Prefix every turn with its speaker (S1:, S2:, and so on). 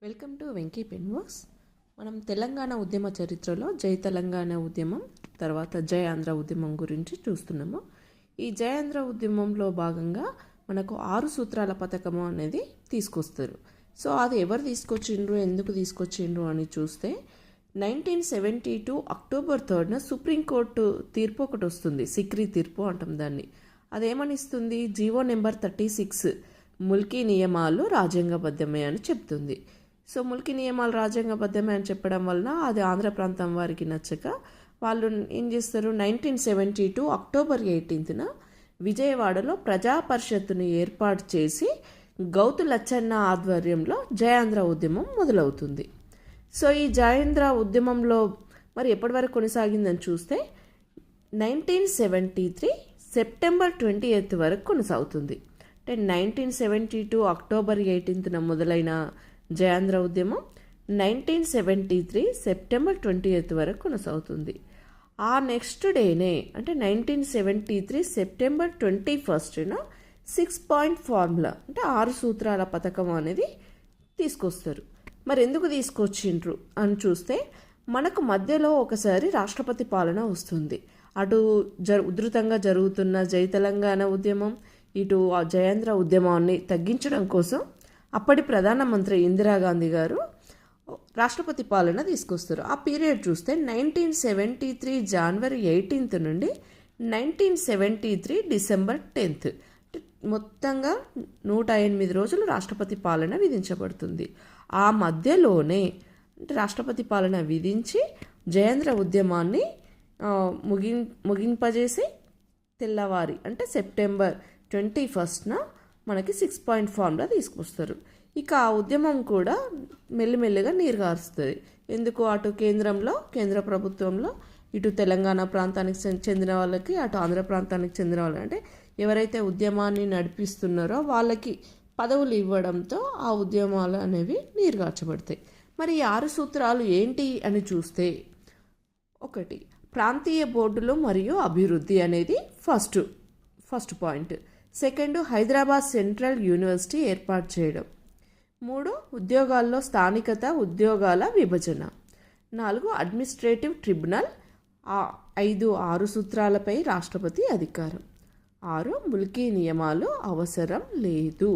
S1: Welcome to Venky pen works. మనం తెలంగాణ ఉద్యమ చరిత్రలో జై తెలంగాణ ఉద్యమం తర్వాత జై ఆంధ్ర ఉద్యమం గురించి చూస్తున్నాము. ఈ జై ఆంధ్ర ఉద్యమంలో భాగంగా మనకు 6 సూత్రాల పథకము అనేది తీసుకొస్తారు. సో అది ఎవరు తీసుకొచ్చిండ్రు, ఎందుకు తీసుకొచ్చిండ్రు అని చూస్తే 1972 అక్టోబర్ 3న సుప్రీంకోర్టు తీర్పు ఒకటి వస్తుంది. సిక్రీ తీర్పు అంటాం దాన్ని. అదేమనిస్తుంది, జీవో నెంబర్ 36 ముల్కీ నియమాలు రాజ్యాంగబద్ధమే అని చెప్తుంది. సో ముల్కీ నియమాలు రాజ్యాంగబద్ధమే అని చెప్పడం వలన అది ఆంధ్ర ప్రాంతం వారికి నచ్చక వాళ్ళు ఏం చేస్తారు, 1972 అక్టోబర్ 18న విజయవాడలో ప్రజా పరిషత్తును ఏర్పాటు చేసి గౌతు లచ్చన్న ఆధ్వర్యంలో జయాంధ్ర ఉద్యమం మొదలవుతుంది. సో ఈ జయాంధ్ర ఉద్యమంలో మరి ఎప్పటి వరకు కొనసాగిందని చూస్తే 1973 సెప్టెంబర్ 28 వరకు కొనసాగుతుంది. అంటే 1972 అక్టోబర్ 18న మొదలైన జయాంధ్ర ఉద్యమం 1973 సెప్టెంబర్ 28 వరకు కొనసాగుతుంది. ఆ నెక్స్ట్ డేనే అంటే 1973 సెప్టెంబర్ 21న 6 పాయింట్ ఫార్ములా అంటే 6 సూత్రాల పథకం అనేది తీసుకొస్తారు. మరి ఎందుకు తీసుకొచ్చిండ్రు అని చూస్తే మనకు మధ్యలో ఒకసారి రాష్ట్రపతి పాలన వస్తుంది. అటు ఉధృతంగా జరుగుతున్న జై తెలంగాణ ఉద్యమం, ఇటు జయాంధ్ర ఉద్యమాన్ని తగ్గించడం కోసం అప్పటి ప్రధానమంత్రి ఇందిరాగాంధీ గారు రాష్ట్రపతి పాలన తీసుకొస్తారు. ఆ పీరియడ్ చూస్తే 1973 జనవరి 18 నుండి 1973 డిసెంబర్ 10 మొత్తంగా 108 రోజులు రాష్ట్రపతి పాలన విధించబడుతుంది. ఆ మధ్యలోనే అంటే రాష్ట్రపతి పాలన విధించి జయాంధ్ర ఉద్యమాన్ని ముగింపజేసి తెల్లవారి అంటే సెప్టెంబర్ 21న మనకి 6 పాయింట్ ఫార్ములా తీసుకొస్తారు. ఇక ఆ ఉద్యమం కూడా మెల్లిమెల్లిగా నీరుగారుస్తుంది. ఎందుకు, అటు కేంద్ర ప్రభుత్వంలో ఇటు తెలంగాణ ప్రాంతానికి చెందిన వాళ్ళకి, అటు ఆంధ్ర ప్రాంతానికి చెందిన వాళ్ళకి అంటే ఎవరైతే ఉద్యమాన్ని నడిపిస్తున్నారో వాళ్ళకి పదవులు ఇవ్వడంతో ఆ ఉద్యమాలు అనేవి నీరుగార్చబడతాయి. మరి ఈ 6 సూత్రాలు ఏంటి అని చూస్తే, ఒకటి ప్రాంతీయ బోర్డులు మరియు అభివృద్ధి అనేది first point. Second, Hyderabad central university ఏర్పాటు చేయడం. 3, ఉద్యోగాల్లో స్థానికత, ఉద్యోగాల విభజన. 4, అడ్మినిస్ట్రేటివ్ ట్రిబ్యునల్. 5, 6 సూత్రాలపై రాష్ట్రపతి అధికారం. 6, ముల్కీ నియమాలు అవసరం లేదు.